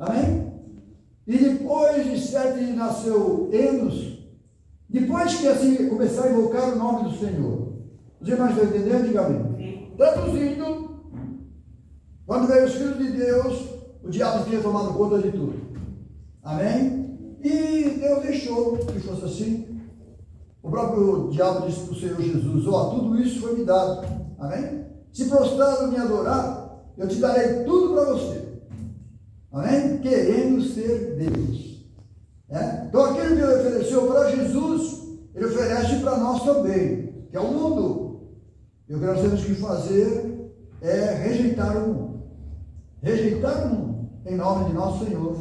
Amém? E depois de Sete nasceu Enos. Depois que assim começar a invocar o nome do Senhor. Os irmãos estão entendendo? Diga amém. Traduzindo, quando veio os filhos de Deus, o diabo tinha tomado conta de tudo. Amém? E Deus deixou que fosse assim. O próprio diabo disse para o Senhor Jesus: ó, tudo isso foi me dado. Amém? Se prostrado me adorar, eu te darei tudo para você. Amém? Querendo ser Deus. Então aquilo que ele ofereceu para Jesus, ele oferece para nós também, que é o mundo. E o que nós temos que fazer é rejeitar o mundo. Rejeitar o mundo, em nome de nosso Senhor,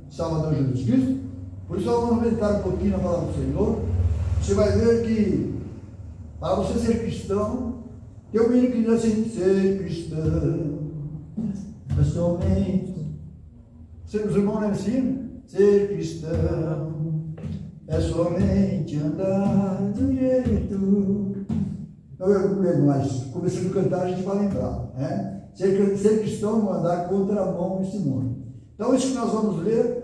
Salvador Jesus Cristo. Por isso vamos meditar um pouquinho na palavra do Senhor. Você vai ver que, para você ser cristão, tem um menino que diz assim: ser cristão é somente. Os irmãos não ensinam? Ser cristão é somente andar do jeito. Não é comigo, mas começando a cantar a gente vai lembrar. Ser cristão é andar contramão nesse mundo. Então, isso que nós vamos ler,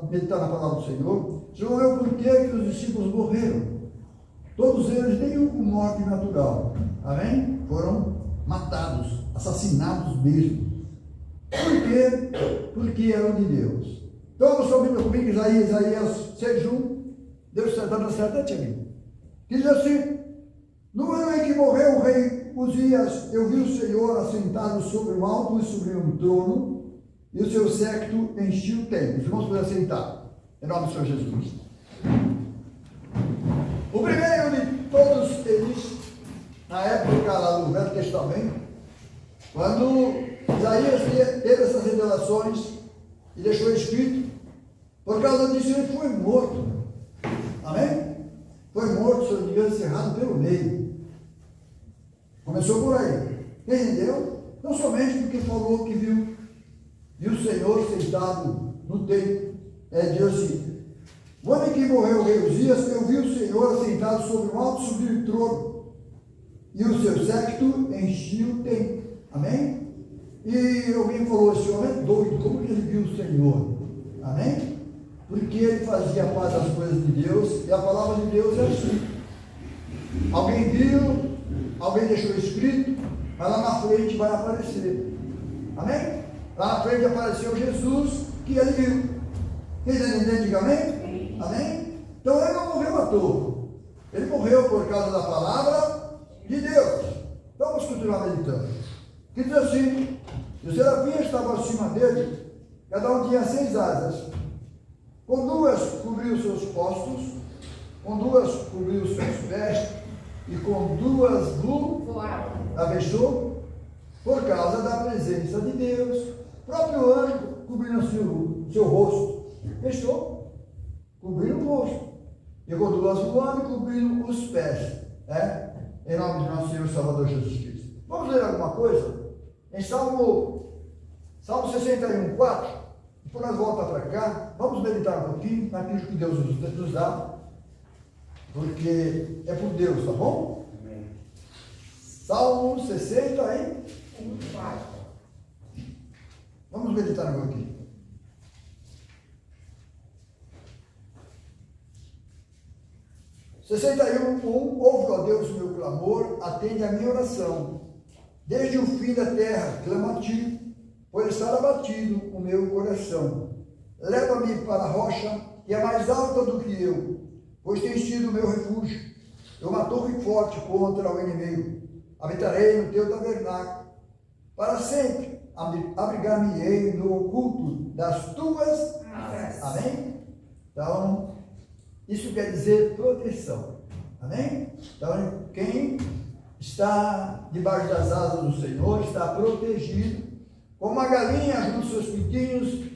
meditar na palavra do Senhor. Você vai ver o porquê que os discípulos morreram. Todos eles, nenhum com morte natural. Amém? Foram matados, assassinados mesmo. Por quê? Porque eram de Deus. Então, vamos sua Bíblia comigo, Isaías 6:1. Deus está dando certo, amigo. Diz assim: no ano em que morreu o rei Uzias, eu vi o Senhor assentado sobre um alto e sublime trono, e o seu séquito enchia o templo. Os irmãos podem sentar, em nome do Senhor Jesus. O primeiro de todos eles, na época lá do Velho Testamento, quando Isaías teve essas revelações e deixou escrito, por causa disso ele foi morto. Amém? Foi morto, se eu não me engano, encerrado pelo meio. Começou por aí. Entendeu? Não somente porque falou que viu o Senhor sentado no templo. Diz assim: o ano em que morreu o rei Uzias, eu vi o Senhor assentado sobre um alto e sublime trono, e o seu séquito enchia o templo. Amém? E alguém falou: esse homem é doido, como que ele viu o Senhor? Amém? Porque ele fazia parte das coisas de Deus, e a palavra de Deus é assim. Alguém viu, alguém deixou escrito, mas lá na frente vai aparecer. Amém? Lá na frente apareceu Jesus, que ele viu. Quem está entendendo? Diga amém? Amém? Então ele não morreu à toa. Ele morreu por causa da palavra de Deus. Então vamos continuar meditando. Que diz assim: os serafins estavam acima dele, cada um tinha 6 asas. Com 2 cobriu os seus postos, com 2 cobriu os seus pés, e com 2 voava. Abençoou? Por causa da presença de Deus. O próprio anjo cobrindo seu rosto. Fechou? Cobrindo o rosto. E com 2 voando e cobrindo os pés. Em nome de nosso Senhor Salvador Jesus Cristo. Vamos ler alguma coisa? Em Salmo 61:4. Depois nós voltamos para cá. Vamos meditar um pouquinho naquilo que Deus nos dá. Porque é por Deus, tá bom? Amém. Salmo 61:4. Vamos meditar um pouquinho. Ouve, ó Deus, o meu clamor, atende a minha oração. Desde o fim da terra clamo a ti, por estar abatido o meu coração. Leva-me para a rocha, que é mais alta do que eu, pois tem sido o meu refúgio. Uma torre forte contra o inimigo. Habitarei no teu tabernáculo. Para sempre abrigar-me-ei no oculto das tuas asas. Amém? Então, isso quer dizer proteção. Amém? Então, quem está debaixo das asas do Senhor está protegido. Como uma galinha junto aos seus pintinhos,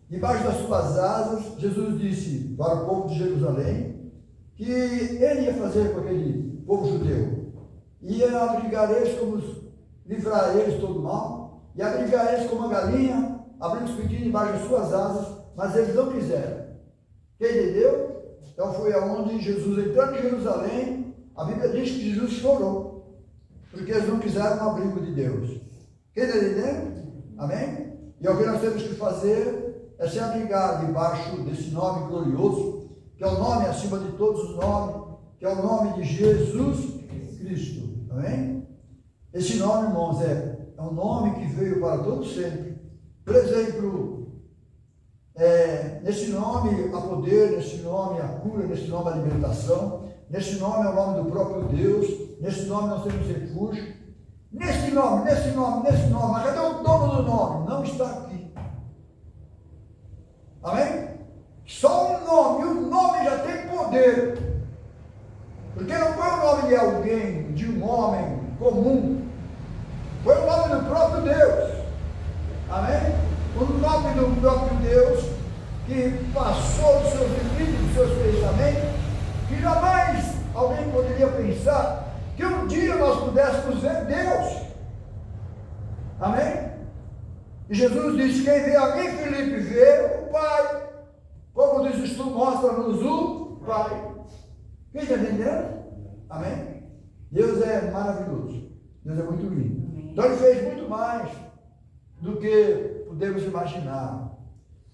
debaixo das suas asas. Jesus disse para o povo de Jerusalém que ele ia fazer com aquele povo judeu. Ia abrigar eles, livrar eles de todo mal, e abrigar eles como uma galinha, abrindo os pintinhos debaixo das suas asas, mas eles não quiseram. Quem entendeu? Então foi aonde Jesus, entrando em Jerusalém, a Bíblia diz que Jesus chorou, porque eles não quiseram um abrigo de Deus. Quem está entendendo? Amém? E é o que nós temos que fazer, é se abrigar debaixo desse nome glorioso, que é o nome acima de todos os nomes, que é o nome de Jesus Cristo. Amém? Esse nome, irmãos, é um nome que veio para todo sempre. Por exemplo, nesse nome há poder, nesse nome há cura, nesse nome há libertação, nesse nome é o nome do próprio Deus, nesse nome nós temos refúgio. Nesse nome, mas cadê o dono do nome? Não está aqui. Amém? Só um nome, e o nome já tem poder. Porque não foi o nome de alguém, de um homem comum. Foi o nome do próprio Deus. Amém? O nome do próprio Deus, que passou os seus limites, os seus pensamentos, que jamais alguém poderia pensar que um dia nós pudéssemos ver Deus. Amém? E Jesus disse: quem vê a mim, Filipe, vê o Pai. Como diz o estudo, mostra-nos o Pai. Quem está entendendo? Amém? Deus é maravilhoso. Deus é muito lindo. Amém. Então Ele fez muito mais do que podemos imaginar.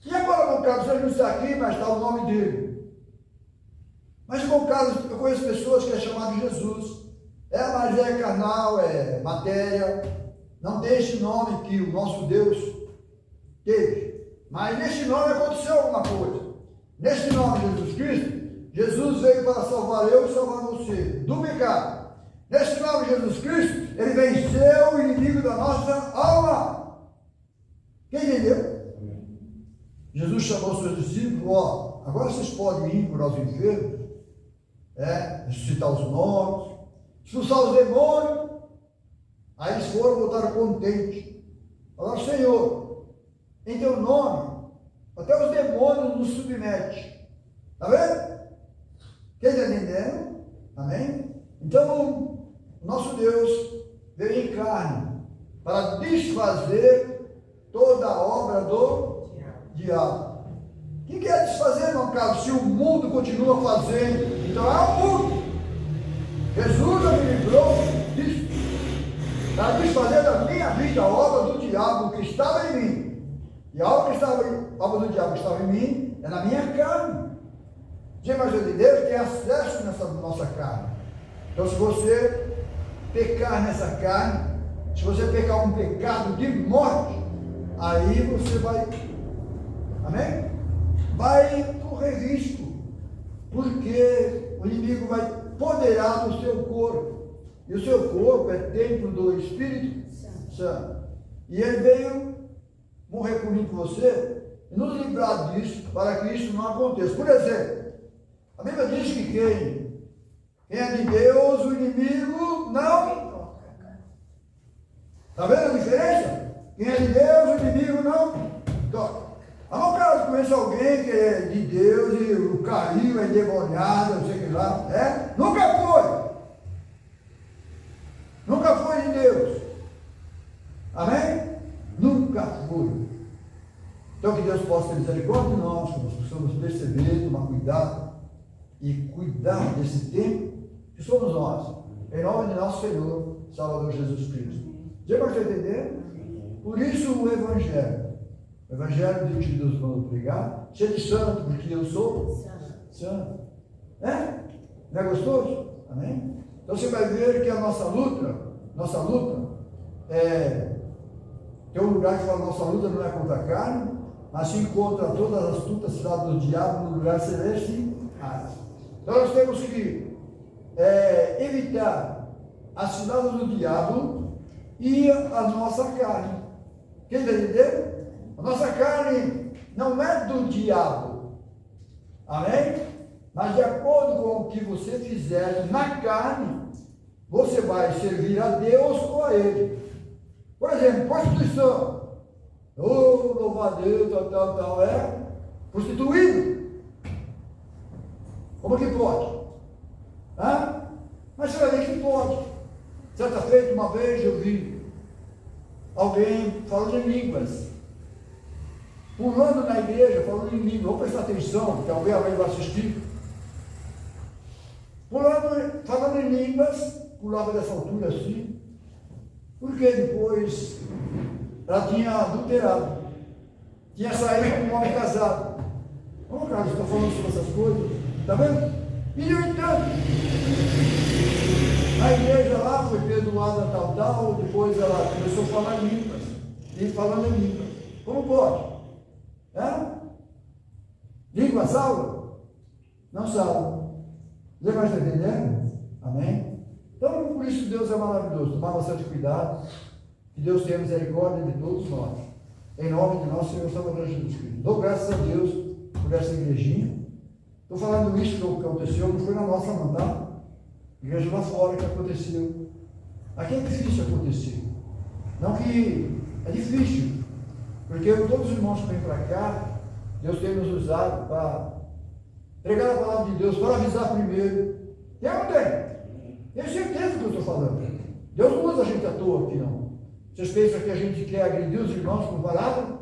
E agora, meu caro, você não está aqui, mas está o nome dele. Mas, meu caro, eu conheço pessoas que é chamado de Jesus. Mas é carnal, é matéria. Não tem esse nome que o nosso Deus teve. Mas nesse nome aconteceu alguma coisa. Nesse nome de Jesus Cristo, Jesus veio para salvar eu e salvar você do pecado. Nesse nome de Jesus Cristo, Ele venceu o inimigo da nossa alma. Quem entendeu? Jesus chamou seus discípulos: agora vocês podem ir curar os enfermos, ressuscitar os mortos, expulsar os demônios. Aí eles foram, voltaram contentes. Falaram: Senhor, em teu nome, até os demônios nos submetem. Está vendo? Quem está entendendo? Amém? Então, nosso Deus veio em carne para desfazer toda a obra do diabo. O que quer desfazer, meu caro? Se o mundo continua fazendo, então é o mundo. Jesus me livrou disso, para desfazer da minha vida a obra do diabo que estava em mim. E a obra do diabo que estava em mim é na minha carne. Diz, mas Deus tem acesso nessa nossa carne. Então, se você pecar nessa carne, se você pecar um pecado de morte, aí você vai, amém? Vai correr risco, porque o inimigo vai poderar do seu corpo, e o seu corpo é templo do Espírito Santo. E ele veio morrer por mim, por você, e nos livrar disso, para que isso não aconteça. Por exemplo, a Bíblia diz que quem é de Deus, o inimigo não. Está vendo a diferença? Quem é de Deus, o inimigo não toca. Há um caso, conheço alguém que é de Deus e caiu, é endemoniado, não sei o que lá. Nunca foi. Nunca foi de Deus. Amém? Nunca foi. Então, que Deus possa ter misericórdia de nós, que nós possamos perceber, tomar cuidado e cuidar desse tempo que somos nós, em nome de nosso Senhor, Salvador Jesus Cristo. Já para entender? Por isso o Evangelho de que Deus mandou pregar, ser santo, porque eu sou santo. Não é gostoso? Amém? Então você vai ver que a nossa luta tem um lugar que fala: nossa luta não é contra a carne, mas sim contra todas as astutas ciladas do diabo no lugar celeste. Então nós temos que evitar as ciladas do diabo e a nossa carne. Quem está entendendo? A nossa carne não é do diabo. Amém? Mas de acordo com o que você fizer na carne, você vai servir a Deus ou a Ele. Por exemplo, prostituição. Louvo a Deus, tal, prostituído. Como que pode? Mas você vai ver que pode. Certa feita, uma vez eu vi alguém falando em línguas, pulando na igreja, falando em línguas. Vou prestar atenção, que alguém vai assistir. Falando em línguas, pulava dessa altura assim, porque depois ela tinha adulterado. tinha saído com um homem casado. Ô, Carlos, estou falando sobre essas coisas, está vendo? E no entanto, a igreja lá foi perdoada tal, depois ela começou a falar em línguas, e falando em línguas. Como pode? Língua salva? Não salva. Você vai estar entendendo? Amém? Então, por isso Deus é maravilhoso. Tomar bastante cuidado. Que Deus tenha misericórdia de todos nós. Em nome de nosso Senhor Salvador Jesus Cristo. Dou graças a Deus por essa igrejinha. Estou falando isso que aconteceu, não foi na nossa não, tá? Igreja lá fora que aconteceu. Aqui é difícil acontecer. Não que é difícil. Porque todos os irmãos que vêm para cá, Deus tem nos usado para pregar a palavra de Deus, para avisar primeiro. Tem ou não tem? Tenho certeza do que eu estou falando. Deus não usa a gente à toa aqui, não. Vocês pensam que a gente quer agredir os irmãos com palavra?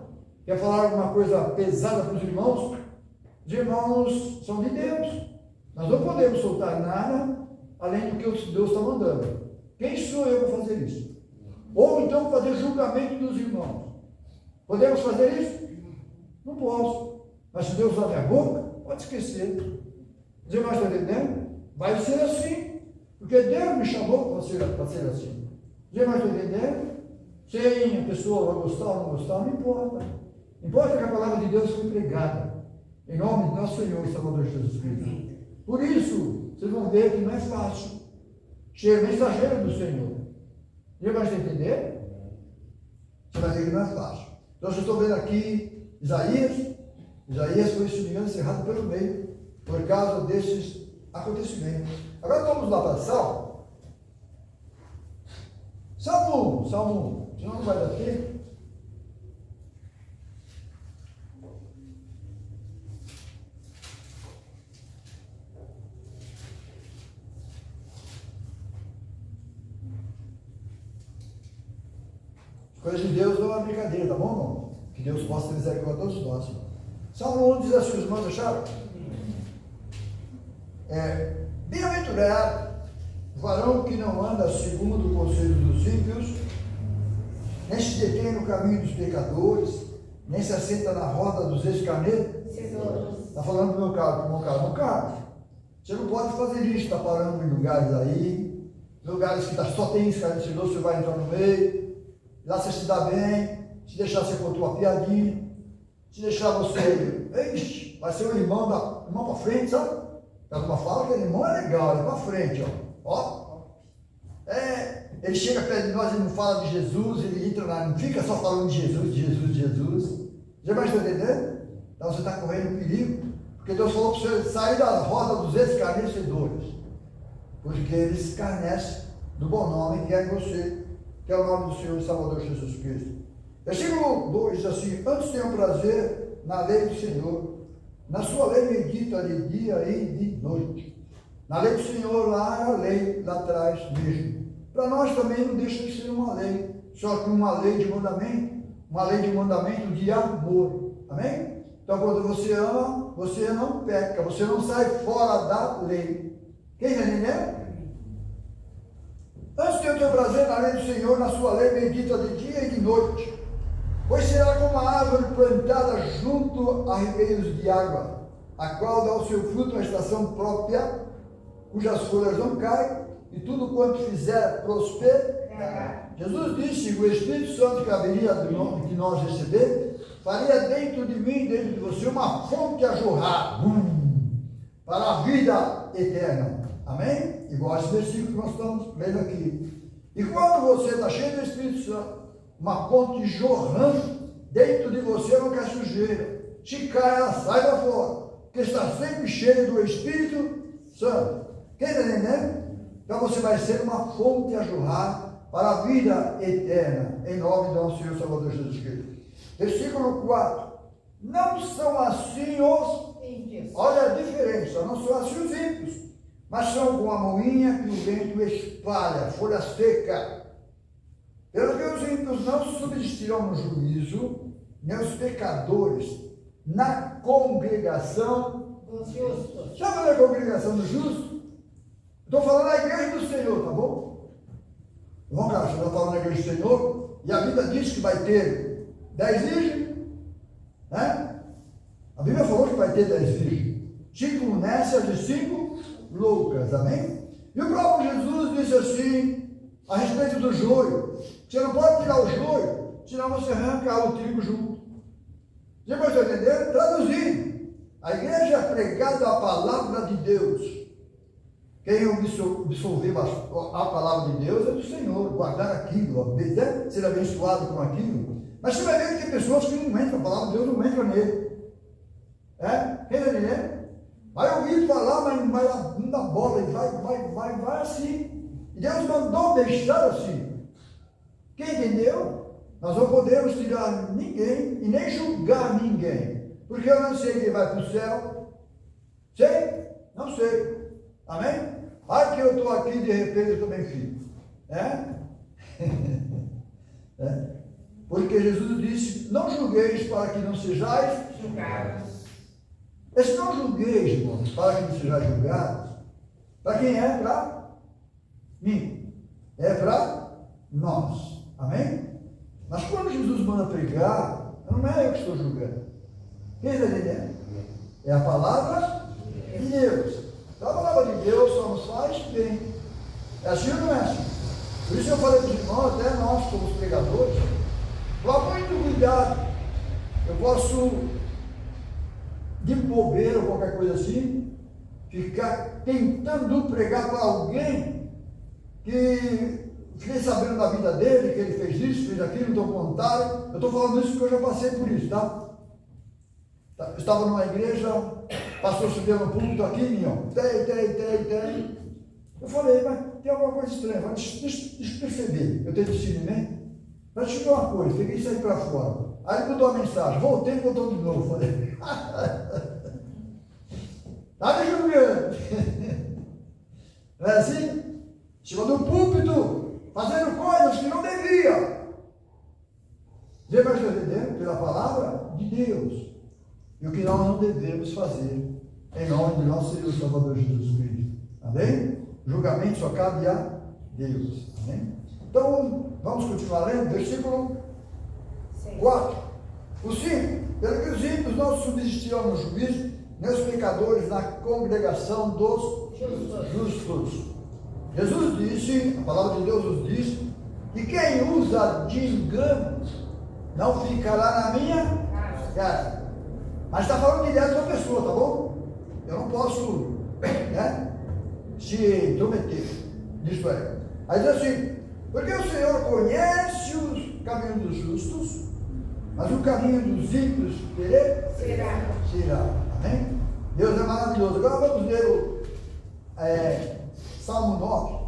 Quer falar alguma coisa pesada para os irmãos? Os irmãos são de Deus. Nós não podemos soltar nada além do que Deus está mandando. Quem sou eu para fazer isso? Ou então fazer julgamento dos irmãos. Podemos fazer isso? Não posso. Mas se Deus usar minha boca, pode esquecer. Os irmãos estão entendendo? Vai ser assim. Porque Deus me chamou para ser assim. Os irmãos estão entendendo? Se a pessoa vai gostar ou não gostar, não importa. Importa que a palavra de Deus foi pregada. Em nome de nosso Senhor e Salvador Jesus Cristo. Por isso, vocês vão ver que não é fácil. Chega mensageiro do Senhor. Os irmãos estão entendendo? Você vai ver que não é fácil. Então, vocês estão vendo aqui Isaías. Isaías foi, se não me engano, encerrado pelo meio, por causa desses acontecimentos. Agora vamos lá para Salmo. Salmo 1, senão não vai dar tempo. As coisas de Deus não é brincadeira, tá bom, irmão? Que Deus possa ter misericórdia a todos nós. Salmo 1 diz assim, os irmãos acharam? Bem-aventurado o varão que não anda segundo o conselho dos ímpios, nem se detém no caminho dos pecadores, nem se assenta na roda dos escarnecedores. Está falando do meu carro. Você não pode fazer isso, está parando em lugares aí, lugares que só tem escarnecedor, você vai entrar no meio, lá você se dá bem, se deixar você contar uma piadinha, se deixar você, vai ser o irmão para frente, sabe? A turma fala que o irmão é legal, ele é para frente, ele chega perto de nós e não fala de Jesus, ele entra lá, não fica só falando de Jesus. Já vai entendendo? Então você está correndo perigo, porque Deus falou para você sair da roda dos escarnecedores, porque eles escarnecem do bom nome que é você, que é o nome do Senhor e Salvador Jesus Cristo. Versículo 2 diz assim: antes tenham prazer na lei do Senhor, na sua lei medita de dia e de noite. Na lei do Senhor, lá é a lei, lá atrás mesmo. Para nós também não deixa de ser uma lei, só que uma lei de mandamento de amor. Amém? Então quando você ama, você não peca, você não sai fora da lei. Quem está entendendo? Antes tenham teu prazer na lei do Senhor, na sua lei medita de dia e de noite. Pois será como a árvore plantada junto a ribeiros de água, a qual dá o seu fruto na estação própria, cujas folhas não caem, e tudo quanto fizer prosperará. Jesus disse que o Espírito Santo que haveria de nós receber, faria dentro de mim, dentro de você, uma fonte a jorrar, para a vida eterna. Amém? Igual esse versículo que nós estamos lendo aqui. E quando você está cheio do Espírito Santo, uma fonte jorrando dentro de você, não quer sujeira. Se cai, ela sai da fora, porque está sempre cheio do Espírito Santo. Quem está entendendo? Então você vai ser uma fonte a jorrar para a vida eterna, em nome do nosso Senhor Salvador Jesus Cristo. Versículo 4. Não são assim os ímpios. Olha a diferença, não são assim os ímpios, mas são como a moinha que o vento espalha, folha seca. Pelo que os ímpios não subsistirão no juízo, nem os pecadores na congregação dos justos. Sabe a congregação dos justos? Estou falando da igreja do Senhor, tá bom? Irmão Carlos, eu estou falando da igreja do Senhor, e a Bíblia diz que vai ter 10 virgens, Né? A Bíblia falou que vai ter 10 virgens. 5 nécias e 5 loucas, amém? E o próprio Jesus disse assim, a respeito do joio, você não pode tirar o joio, senão você arranca o trigo junto. Você pode entender? Traduzindo, a igreja é pregada a palavra de Deus. Quem absorver a palavra de Deus é do Senhor, guardar aquilo, ser abençoado com aquilo. Mas você vai ver que tem pessoas que não entram, a palavra de Deus não entra nele. Quem está entendendo? Vai ouvir falar, mas vai dando a bola e vai assim. E Deus mandou deixar assim. Quem entendeu? Nós não podemos tirar ninguém e nem julgar ninguém. Porque eu não sei quem vai para o céu. Sei? Não sei. Amém? Ai que eu estou aqui de repente eu também fico. Porque Jesus disse, não julgueis para que não sejais julgados. Esse não julgueis, irmãos, para que não sejais julgados. Para quem é? Para mim. É para nós. Amém? Mas quando Jesus manda pregar, não é eu que estou julgando. Quem está entendendo? É a palavra de Deus. Então a palavra de Deus só nos faz bem. É assim ou não é assim? Por isso eu falei para os irmãos, até nós como pregadores, toma muito cuidado. Eu posso, de bobeira ou qualquer coisa assim, ficar tentando pregar para alguém que fiquei sabendo da vida dele, que ele fez isso, fez aquilo, então contaram. Eu estou falando isso porque eu já passei por isso, tá? Eu estava numa igreja, pastor subiu no púlpito aqui, Minhão, tem. Eu falei, mas tem alguma coisa estranha, deixa eu perceber, eu tenho discernimento. Mas deixa eu ver uma coisa, peguei isso aí para fora. Aí ele mudou a mensagem, voltei e voltou de novo. Falei, tá me julgando. Não é assim? Em cima do púlpito, fazendo coisas que não devia. Você vai entender pela palavra de Deus. E o que nós não devemos fazer, em nome do nosso Senhor Salvador Jesus Cristo. Amém? Julgamento só cabe a Deus. Amém? Então, vamos continuar lendo, versículo 4. O 5, pelo que os ímpios não subsistirão no juízo, nem os pecadores na congregação dos justos. Jesus disse, a palavra de Deus nos diz, que quem usa de engano não ficará na minha casa. Mas está falando direto da pessoa, tá bom? Eu não posso, se intrometer. Isso é. Aí diz assim, porque o Senhor conhece os caminhos dos justos, mas o caminho dos ímpios será. Amém? Deus é maravilhoso. Agora vamos ler o Salmo 9.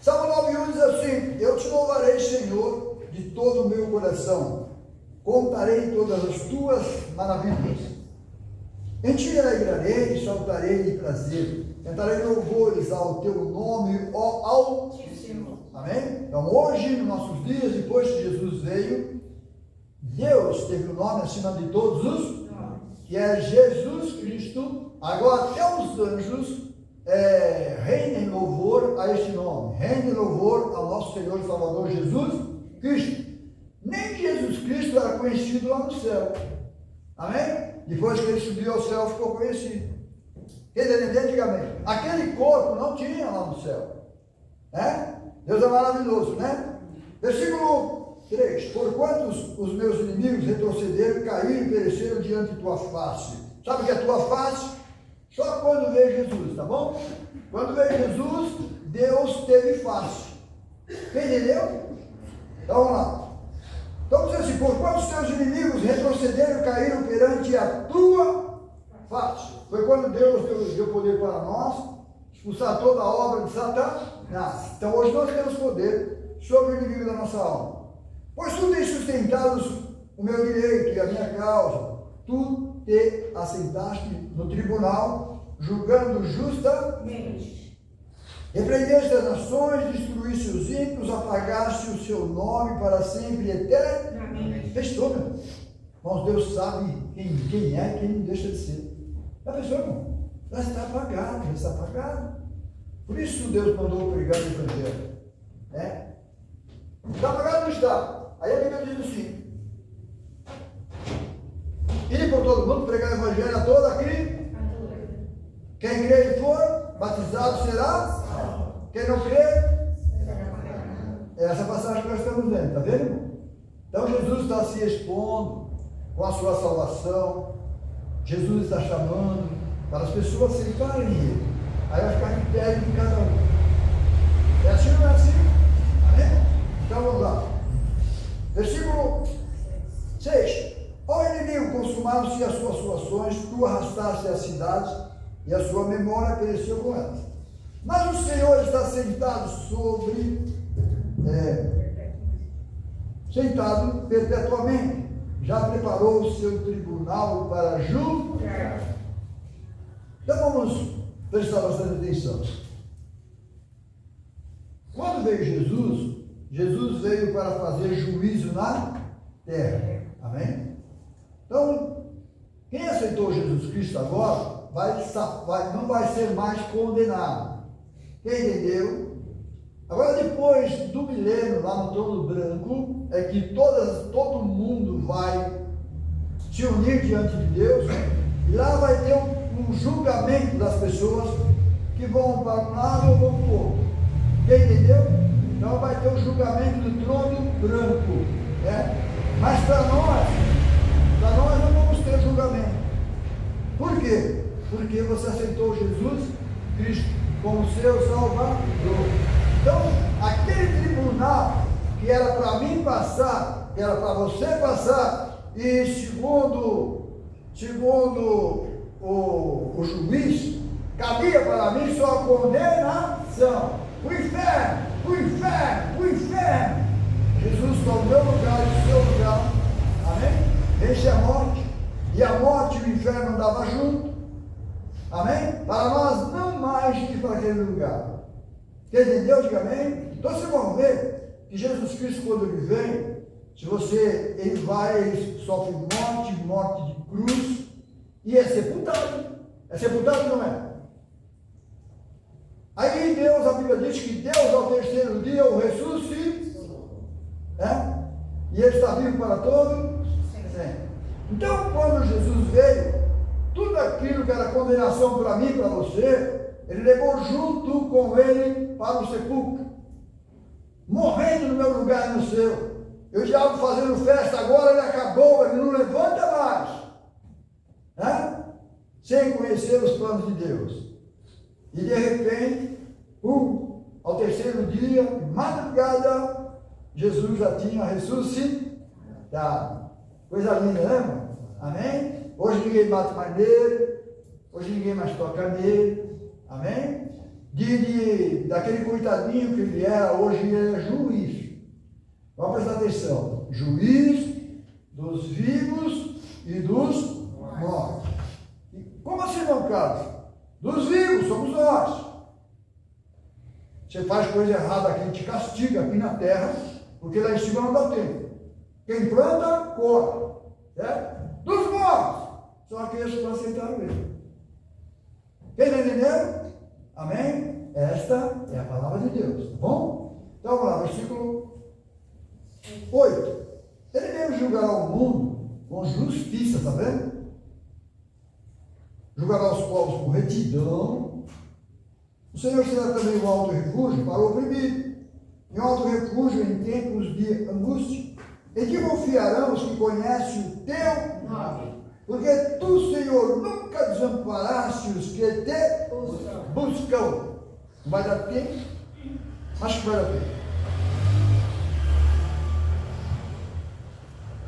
Salmo 9:1 diz assim, eu te louvarei, Senhor, de todo o meu coração, contarei todas as tuas maravilhas. Em ti me alegrarei e saltarei de prazer, cantarei louvores ao teu nome, ó Altíssimo. Amém? Então hoje, nos nossos dias, depois que Jesus veio, Deus teve o nome acima de todos os, que é Jesus Cristo. Agora até os anjos reinem louvor a este nome, reinem louvor ao nosso Senhor e Salvador Jesus Cristo. Nem Jesus Cristo era conhecido lá no céu. Amém? Depois que ele subiu ao céu, ficou conhecido. Quem está entendendo? Diga amém. Aquele corpo não tinha lá no céu. Deus é maravilhoso, né? Versículo 3. Porquanto os meus inimigos retrocederam, caíram e pereceram diante de tua face. Sabe o que é tua face? Só quando veio Jesus, tá bom? Quando veio Jesus, Deus teve face. Quem entendeu? Então vamos lá. Então diz assim, porquanto os teus inimigos retrocederam, caíram perante a tua face. Foi quando Deus deu poder para nós, expulsar toda a obra de Satanás. Então hoje nós temos poder sobre o inimigo da nossa alma. Pois tu tens sustentado o meu direito e a minha causa. Tu te assentaste no tribunal, julgando justamente. Repreendeste as nações, destruíste os ímpios, apagaste o seu nome para sempre e eternamente. Fechou, meu. Mas Deus sabe quem é e quem não deixa de ser. Já pensou, irmão? Já está apagado, já está apagado. Por isso Deus mandou pregar o Evangelho. né? Está pagado ou não está? Aí a Bíblia diz assim: ir por todo mundo, pregar o evangelho a todo aqui. Quem crer e for batizado será. Quem não crer, é essa passagem que nós estamos vendo, está vendo, irmão? Então Jesus está se expondo com a sua salvação. Jesus está chamando para as pessoas aceitarem Ele. Aí vai ficar critério de cada um. É assim ou não é assim? Amém? Então vamos lá. Versículo 6. Ó inimigo, consumaram-se as suas ações, tu arrastaste as cidades e a sua memória pereceu com elas. Mas o Senhor está sentado sentado perpetuamente, já preparou o seu tribunal para julgar. Então vamos prestar bastante atenção. Quando veio Jesus, Jesus veio para fazer juízo na terra. Amém? Então, quem aceitou Jesus Cristo agora, não vai ser mais condenado. Quem entendeu? Agora, depois do milênio, lá no trono branco, é que todo mundo vai se unir diante de Deus, e lá vai ter um julgamento das pessoas que vão para um lado ou vão para o outro. Quem entendeu? Então vai ter o julgamento do trono branco, né? Mas para nós não vamos ter julgamento. Por quê? Porque você aceitou Jesus Cristo como seu Salvador. Então, aquele tribunal que era para mim passar, que era para você passar, e segundo o juiz, cabia para mim só a condenação. O inferno, o inferno, o inferno. Jesus tomou o meu lugar e o seu lugar. Amém? Vence a morte. E a morte e o inferno andavam junto. Amém? Para nós não mais ir para aquele lugar. Quem entendeu? Diga amém. Então vocês vão ver que Jesus Cristo, quando ele vem, ele sofre morte de cruz, e é sepultado. É sepultado, não é? Aí Deus, a Bíblia diz que Deus ao terceiro dia o ressuscitou. Né? E ele está vivo para todo sempre. Então, quando Jesus veio, tudo aquilo que era condenação para mim, para você, ele levou junto com ele para o sepulcro, morrendo no meu lugar e no seu. Eu já fazendo festa agora, ele acabou, ele não levanta mais, né? Sem conhecer os planos de Deus. E de repente, ao terceiro dia, de madrugada, Jesus já tinha ressuscitado. Coisa linda, né, irmão? Amém? Hoje ninguém bate mais nele, hoje ninguém mais toca nele. Amém? Daquele coitadinho que ele era, hoje ele é juiz. Vamos prestar atenção. Juiz dos vivos e dos mortos. E como assim, irmão Carlos? Dos vivos, somos nós. Você faz coisa errada aqui, te castiga aqui na terra, porque lá em cima não dá tempo. Quem planta, colhe. Certo? Dos mortos, são aqueles que não aceitaram ele. Quem está entendendo? Amém? Esta é a palavra de Deus, tá bom? Então vamos lá, versículo 8. Ele mesmo julgará o mundo com justiça, está vendo? Julgará os povos com retidão. O Senhor será também um alto refúgio para o oprimido, e um alto refúgio em tempos de angústia. Em que confiarão os que conhecem o teu nome? Porque tu, Senhor, nunca desamparaste os que te buscam. Não vai dar tempo? Acho que vai dar tempo.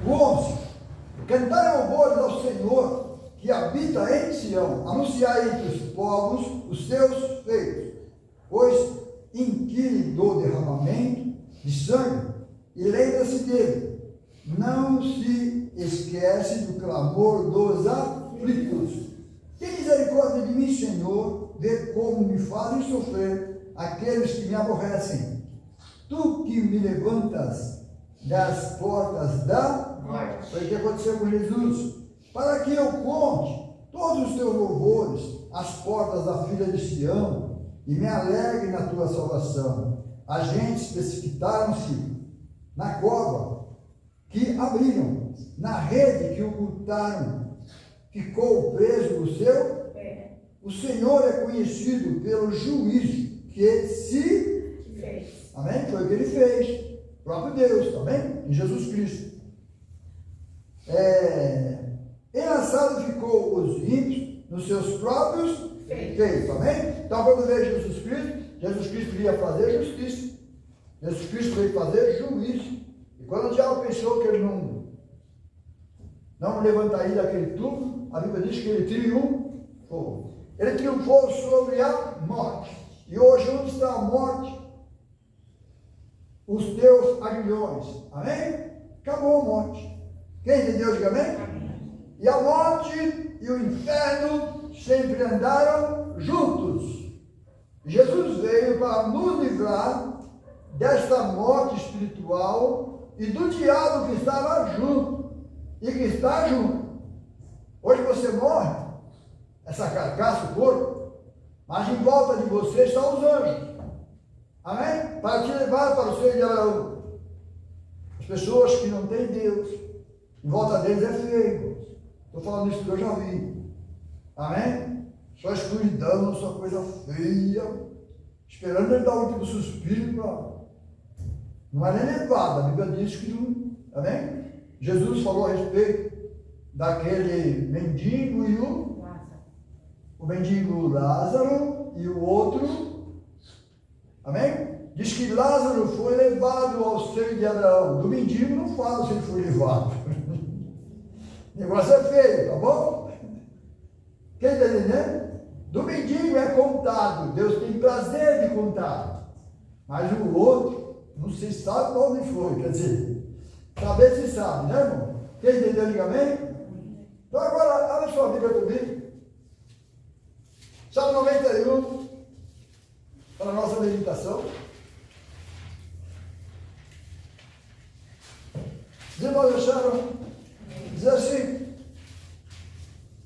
O 11. Cantai louvores ao Senhor, que habita em Sião. Anunciai entre os povos os seus feitos. Pois inquiriu derramamento de sangue, e lembra-se dele. Não se esquece do clamor dos aflitos. Tem misericórdia de mim, Senhor, vê como me fazem sofrer aqueles que me aborrecem. Tu que me levantas das portas da morte. Foi o que aconteceu com Jesus. Para que eu conte todos os teus louvores às portas da filha de Sião, e me alegre na tua salvação. agentes precipitaram-se na cova que abriram, na rede que ocultaram, ficou preso o seu. O Senhor é conhecido pelo juízo que se fez. Amém? Foi o que ele fez. O próprio Deus, amém? Em Jesus Cristo. Enlaçado ficou os ímpios nos seus próprios feitos, amém? Então, quando veio Jesus Cristo veio fazer justiça. Jesus Cristo veio fazer juízo. E quando o diabo pensou que ele não levantaria daquele túmulo, a Bíblia diz que ele triunfou. Ele triunfou sobre a morte. E hoje, onde está a morte? Os teus aguilhões. Amém? Acabou a morte. Quem entendeu, diga amém? Amém. E a morte e o inferno sempre andaram juntos. Jesus veio para nos livrar desta morte espiritual e do diabo que estava junto e que está junto. Hoje você morre, essa carcaça, o corpo, mas em volta de você estão os anjos. Amém? Para te levar para o seio de Abraão. As pessoas que não têm Deus, em volta deles é feio. Estou falando isso que eu já vi. Amém? Só escuridão, só coisa feia. Esperando ele dar o último suspiro. Não é nem levado. A Bíblia diz que não. Amém? Jesus falou a respeito daquele mendigo e o mendigo Lázaro e o outro. Amém? Diz que Lázaro foi levado ao seio de Abraão. Do mendigo não fala se ele foi levado. O negócio é feio, tá bom? Quem está entendendo? Do mendigo é contado. Deus tem prazer de contar. Mas o outro, não se sabe onde foi. Quer dizer, saber se sabe, né, irmão? Quem entendeu, diga amém? Então agora, abre sua Bíblia comigo. Salmo 91, para a nossa meditação. Os irmãos acharam, diz assim: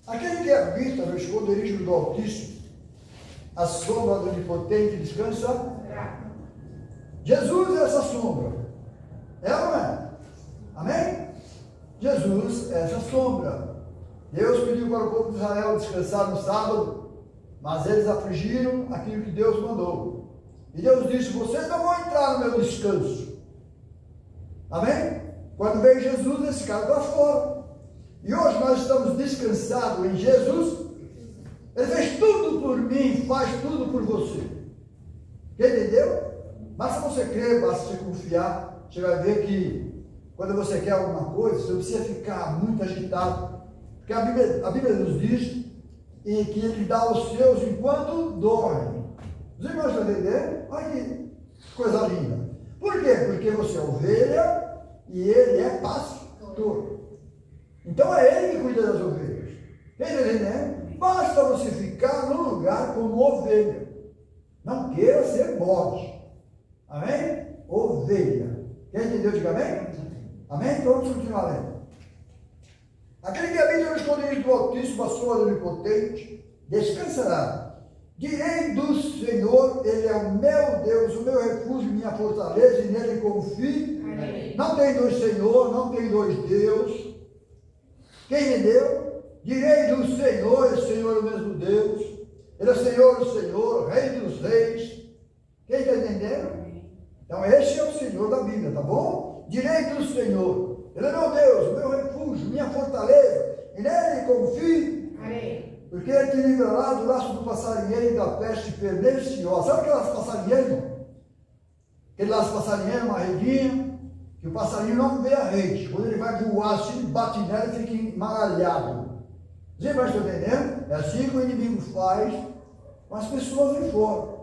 aquele que habita no esconderijo do Altíssimo, a sombra do Onipotente descansa. Jesus é essa sombra. É ou não é? Amém? Jesus é essa sombra. Deus pediu para o povo de Israel descansar no sábado, mas eles afligiram aquilo que Deus mandou. E Deus disse: vocês não vão entrar no meu descanso. Amém? Quando veio Jesus, esse cara está fora. E hoje nós estamos descansados em Jesus. Ele fez tudo por mim, faz tudo por você. Entendeu? Basta você crer, basta você confiar. Você vai ver que quando você quer alguma coisa, você não precisa ficar muito agitado. Porque a Bíblia nos diz e que ele dá aos seus enquanto dorme. Os irmãos estão entendendo? Olha que coisa linda. Por quê? Porque você é ovelha e ele é pastor. Então é ele que cuida das ovelhas. Entendeu? Basta você ficar no lugar como ovelha. Não queira ser bode. Amém? Ovelha. Quem entendeu? Diga amém? Amém? Então vamos continuar lendo. Aquele que habita no esconderijo do Altíssimo, a sombra do Onipotente, descansará. Direi do Senhor: ele é o meu Deus, o meu refúgio, minha fortaleza, e nele confio. Amém. Não tem dois Senhor, não tem dois Deus. Quem entendeu? Direi do Senhor: esse Senhor é o mesmo Deus. Ele é Senhor do Senhor, Rei dos Reis. Quem está entendendo? Então esse é o Senhor da Bíblia, tá bom? Direi do Senhor: ele é meu Deus, meu refúgio, minha fortaleza, e nele confio. Amém. Porque ele te livrará do laço do passarinheiro e da peste perniciosa. Sabe aquele laço passarinheiro, irmão? Aquele laço passarinheiro, uma redinha, que o passarinho não vê a rede. Quando ele vai voar assim, ele bate nela e fica emaralhado. Os irmãos estão entendendo? É assim que o inimigo faz com as pessoas aí fora.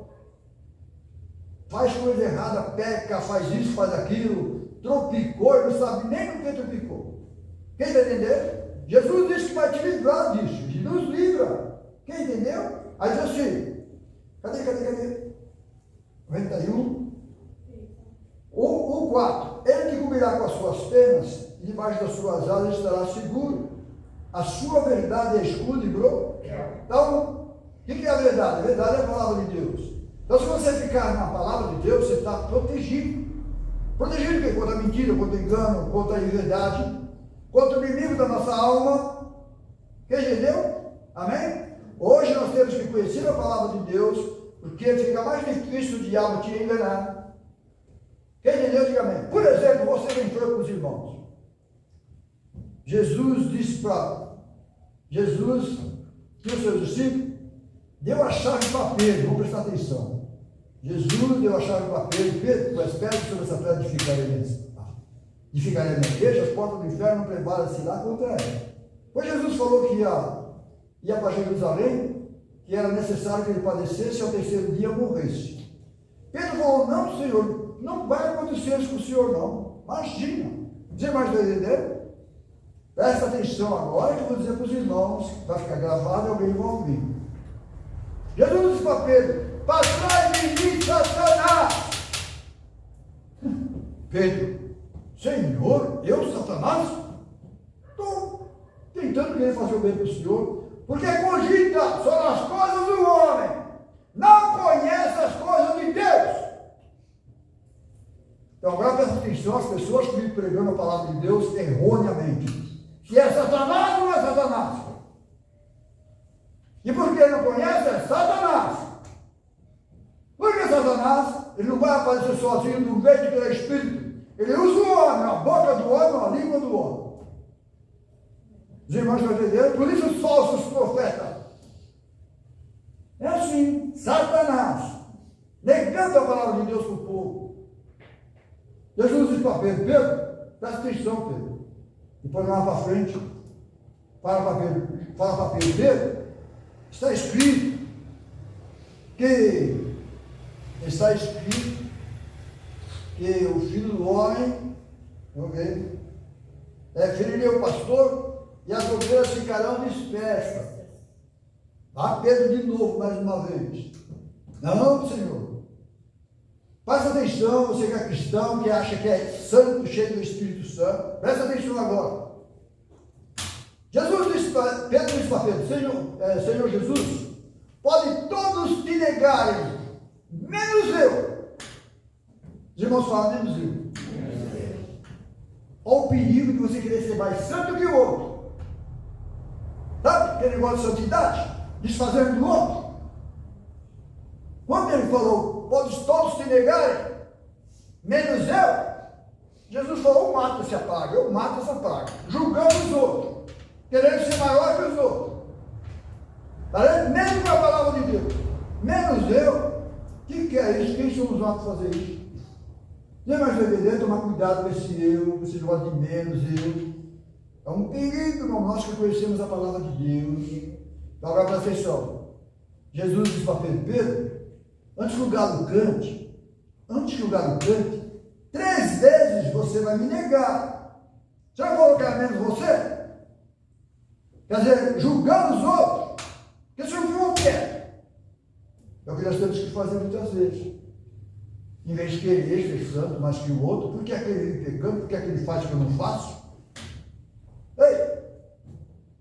Faz coisa errada, peca, faz isso, faz aquilo, tropicou e não sabe nem no que tropicou. Quem está entendendo? Jesus disse que vai te livrar disso. E nos livra. Quem entendeu? Aí diz assim: cadê? 91. O 4. Ele que cobrirá com as suas penas, e debaixo das suas asas estará seguro. A sua verdade é escudo e broquel. Então, o que é a verdade? A verdade é a palavra de Deus. Então, se você ficar na palavra de Deus, você está protegido. Protegido o quê? Contra a mentira, contra o engano, contra a inverdade, contra o inimigo da nossa alma. Entendeu? Amém? Hoje nós temos que conhecer a palavra de Deus, porque fica mais difícil o diabo te enganar. Quem entendeu, diga amém. Por exemplo, você vem com os irmãos. Jesus disse para Jesus e os seus discípulos, deu a chave para Pedro, vamos prestar atenção. Jesus deu a chave para Pedro, Pedro, com as pedras sobre essa pedra edificaria na igreja, as portas do inferno não prevalecem lá contra ela. Pois Jesus falou que ia para Jerusalém, que era necessário que ele padecesse e ao terceiro dia morresse. Pedro falou, não, Senhor, não vai acontecer isso com o Senhor, não. Imagina. Você imagina entender? Presta atenção agora que eu vou dizer para os irmãos, vai ficar gravado e alguém vai ouvir. Jesus disse para Pedro, para trás de mim, Satanás. Pedro, Senhor, eu, Satanás? Estou tentando querer fazer o bem para o Senhor, porque cogita sobre as coisas do homem, não conhece as coisas de Deus. Então agora presta atenção às pessoas que vivem pregando a palavra de Deus erroneamente. Se é Satanás ou não é Satanás? E porque não conhece, é Satanás. Porque Satanás, ele não vai aparecer sozinho no meio que ele é espírito. Ele usa o homem, a boca do homem, a língua do homem. Os irmãos estão entendendo? Por isso os falsos profetas. É assim, Satanás, negando a palavra de Deus para o povo. Jesus disse para Pedro, presta atenção, Pedro. Depois lá para frente, fala para Pedro, Pedro, está escrito que o filho do homem, feriria o pastor e as ovelhas ficarão dispersas. Lá Pedro de novo, mais uma vez. Não, Senhor. Presta atenção, você que é cristão, que acha que é santo, cheio do Espírito Santo. Presta atenção agora. Jesus disse para Pedro, Senhor Jesus, podem todos te negarem, menos eu. Os irmãos falam, menos eu. Olha o perigo de você querer ser mais santo que o outro. Sabe aquele negócio de santidade? Desfazendo do outro. Quando ele falou, podem todos te negarem, menos eu, Jesus falou, ou mata essa praga, eu mato essa praga, julgando os outros, querendo ser maior que os outros. Tá? Mesmo com a palavra de Deus, menos eu, o que é isso? Quem somos nós para fazer isso? Você vai entender, tomar cuidado com esse negócio de menos eu. É um perigo, irmão, nós que conhecemos a palavra de Deus. Então agora presta atenção. Jesus disse para Pedro, antes que o galo cante, 3 vezes você vai me negar. Você vai colocar menos você? Quer dizer, julgando os outros. Porque você não viu o que é. É o que nós temos que fazer muitas vezes. Em vez de querer ser santo mais que o outro, por que aquele vive pecando? Por que aquele faz que eu não faço? Ei!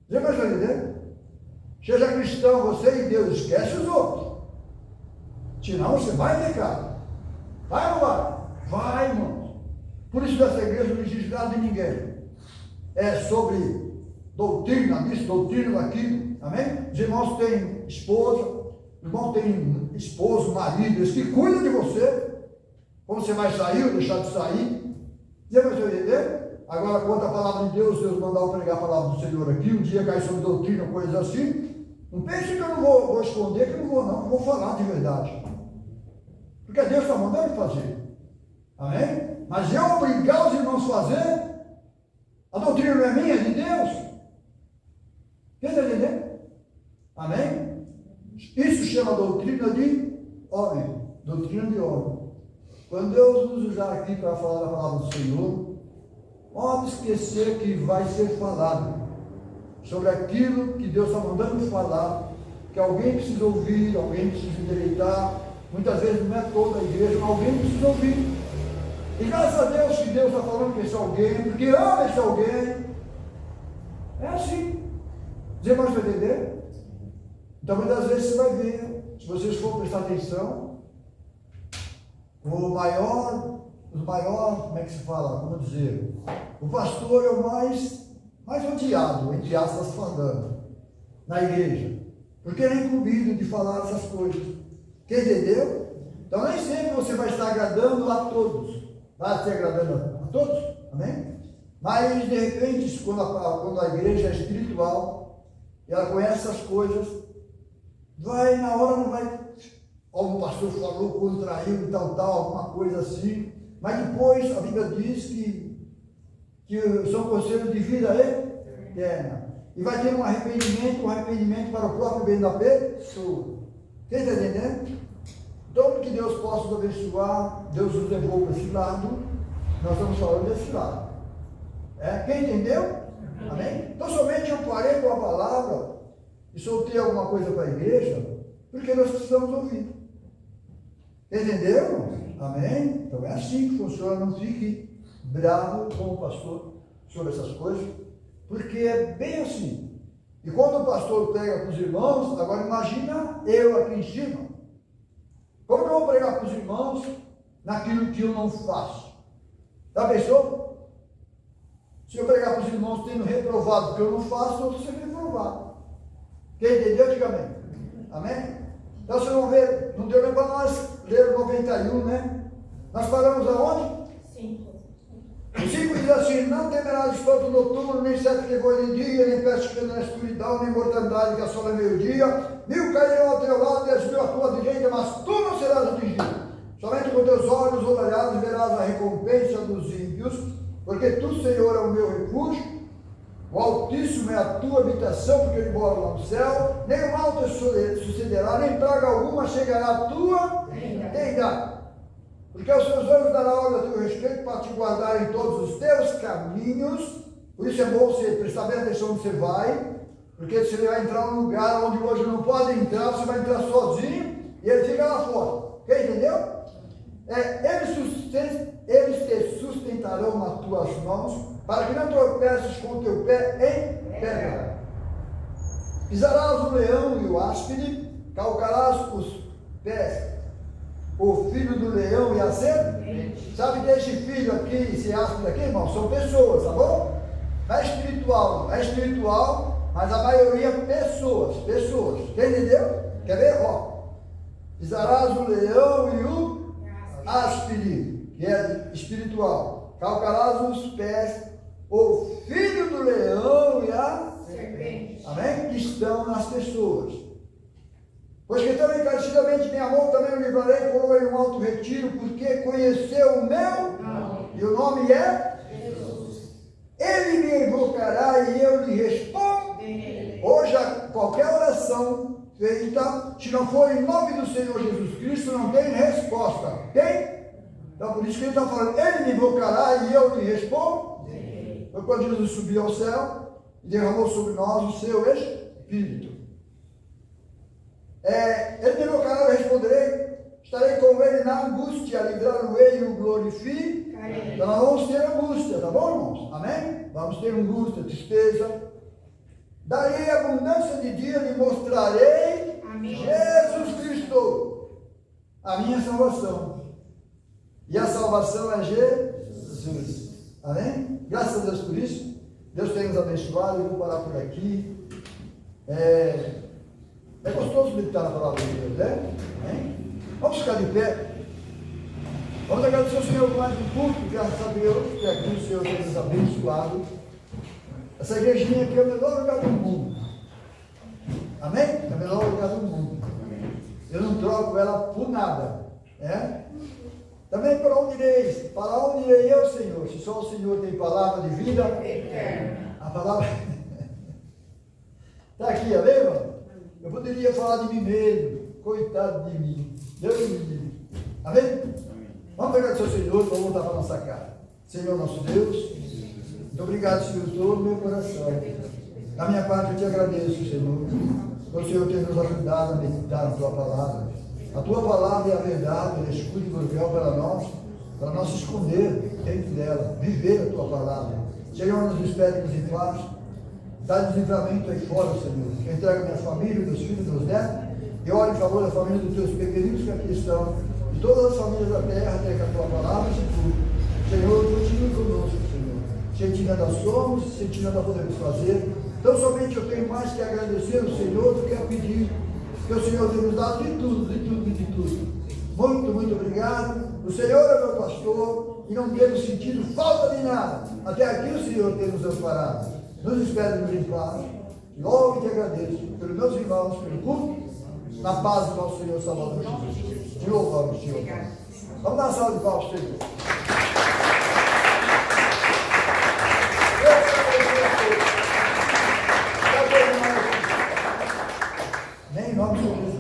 Você vai entender? Seja cristão, você e Deus, esquece os outros. Senão você vai pecar. Vai ou não vai? Vai, irmãos. Por isso dessa igreja não existe nada de ninguém. É sobre doutrina disso, doutrina daquilo. Amém? Os irmãos têm esposa, os irmãos têm esposo, marido, eles que cuidam de você. Como você vai sair ou deixar de sair. Você vai entender? Agora, quanto à palavra de Deus, Deus mandar eu pregar a palavra do Senhor aqui, um dia cair sobre doutrina, coisas assim. Não pense que eu não vou esconder, que eu não vou, não. Eu vou falar de verdade. Porque Deus está mandando fazer. Amém? Mas eu obrigar os irmãos a fazer, a doutrina não é minha, é de Deus. Quem está entendendo? Amém? Isso chama doutrina de homem. Doutrina de homem. Quando Deus nos usar aqui para falar da palavra do Senhor, pode esquecer que vai ser falado sobre aquilo que Deus está mandando falar, que alguém precisa ouvir, alguém precisa endireitar. Muitas vezes não é toda a igreja, mas alguém precisa ouvir. E graças a Deus que Deus está falando com esse alguém, porque ama esse alguém. É assim. Você pode entender? Então muitas vezes você vai ver, se vocês forem prestar atenção, os maiores, como é que se fala? Como dizer? O pastor é o mais odiado, entre aspas falando, na igreja. Porque ele é incumbido de falar essas coisas. Quem entendeu? Então nem sempre você vai estar agradando a todos. Vai se agradando a todos. Amém? Mas de repente, quando a igreja é espiritual, e ela conhece essas coisas, vai na hora, não vai. Ó, o pastor falou, contraiu e tal, alguma coisa assim. Mas depois a Bíblia diz que são conselhos de vida eterna. E vai ter um arrependimento para o próprio bem da pessoa. Quem está entendendo? Então, que Deus possa nos abençoar, Deus nos levou para esse lado, nós estamos falando desse lado. Quem entendeu? Amém? Então, somente eu parei com a palavra e soltei alguma coisa para a igreja, porque nós precisamos ouvir. Entendeu? Amém? Então é assim que funciona, não fique bravo com o pastor sobre essas coisas, porque é bem assim. E quando o pastor prega para os irmãos, agora imagina eu aqui em cima. Como que eu vou pregar para os irmãos naquilo que eu não faço? Já pensou? Se eu pregar para os irmãos tendo reprovado o que eu não faço, eu vou ser reprovado. Quem entendeu? Diga amém. Amém? Então vocês vão ver, não deu nem para nós ler o 91, né? Nós paramos aonde? 5. O 5 diz assim: não temerás espanto noturno, nem sete que voa de dia, nem peste que anda na escuridão, nem mortandade que assola meio-dia. 1000 cairão ao teu lado, 10.000 à tua direita, mas tu não serás atingido. Somente com teus olhos olharás e verás a recompensa dos ímpios, porque tu, Senhor, é o meu refúgio. O Altíssimo é a tua habitação, porque ele mora lá no céu. Nem o mal te sucederá, nem praga alguma chegará à tua tenda. Porque aos seus olhos dará ordem a teu respeito para te guardar em todos os teus caminhos. Por isso é bom você prestar bem atenção onde você vai, porque você vai entrar num lugar onde hoje não pode entrar, você vai entrar sozinho e ele fica lá fora. Quem entendeu? Eles te sustentarão nas tuas mãos, para que não tropeces com o teu pé em pedra. Pisarás o leão e o áspide, calcarás os pés, o filho do leão e a serpente. Sabe que este filho aqui, esse áspide aqui, irmão, são pessoas, tá bom? Não é espiritual, não é espiritual, mas a maioria pessoas. Quem entendeu? Quer ver? Ó. Pisarás o leão e o áspide, que é espiritual. Calcarás os pés, o filho do leão e a serpente. Amém? Que estão nas pessoas. Pois que tão encarecidamente me amou, também o livrarei, por em um alto retiro, porque conheceu o meu nome. E o nome é Jesus. Ele me invocará e eu lhe responderei. Hoje, qualquer oração feita, se não for em nome do Senhor Jesus Cristo, não tem resposta. Tem? Então, por isso que ele está falando, ele me invocará e eu lhe responderei. Foi quando Jesus subiu ao céu e derramou sobre nós o seu Espírito. Ele me invocará e eu responderei. Estarei com ele na angústia, livrá-lo-ei e o glorificarei. Então, nós vamos ter angústia, tá bom, irmãos? Amém? Vamos ter angústia, tristeza. Darei abundância de dia, lhe mostrarei Jesus Cristo, a minha salvação. E a salvação é Jesus. Amém? Graças a Deus por isso. Deus tem nos abençoado. Eu vou parar por aqui. É gostoso meditar na palavra de Deus, né? Amém? Vamos ficar de pé. Vamos agradecer ao Senhor por mais um culto. Graças a Deus que aqui o Senhor tem nos abençoado. Essa igrejinha aqui é o melhor lugar do mundo. Amém? É o melhor lugar do mundo. Eu não troco ela por nada. Também para onde ireis? Para onde irei eu, Senhor? Se só o Senhor tem palavra de vida eterna. A palavra está aqui, amém, irmão? Eu poderia falar de mim mesmo. Coitado de mim. Deus me livre. Amém? Vamos pegar do seu Senhor, vamos voltar para a nossa casa. Senhor nosso Deus, muito obrigado, Senhor, todo o meu coração. Da minha parte eu te agradeço, Senhor. O Senhor tem nos ajudado a meditar na tua palavra. A tua palavra é a verdade, é escudo e glorial para nós se esconder dentro dela, viver a tua palavra. Senhor, nos despede nos enfados, dá-nos livramento aí fora, Senhor. Entrega minha família, meus filhos, meus netos, e ora em favor da família dos teus pequeninos que aqui estão. de todas as famílias da terra, até que a tua palavra se cumpra. Senhor, continue conosco, Senhor. Se te nada somos, se te nada podemos fazer. Então somente eu tenho mais que agradecer ao Senhor do que a pedir, que o Senhor tem nos dado de tudo, de tudo, de tudo. Muito, muito obrigado. O Senhor é meu pastor e não temos sentido falta de nada. Até aqui o Senhor tem nos amparado. Nos espera-nos em paz. Logo e te agradeço pelos meus irmãos, pelo culto, na paz do nosso Senhor Salvador Jesus. De louvamos o Senhor. Vamos dar uma salva de palmas, Senhor. Nem em nome de Jesus.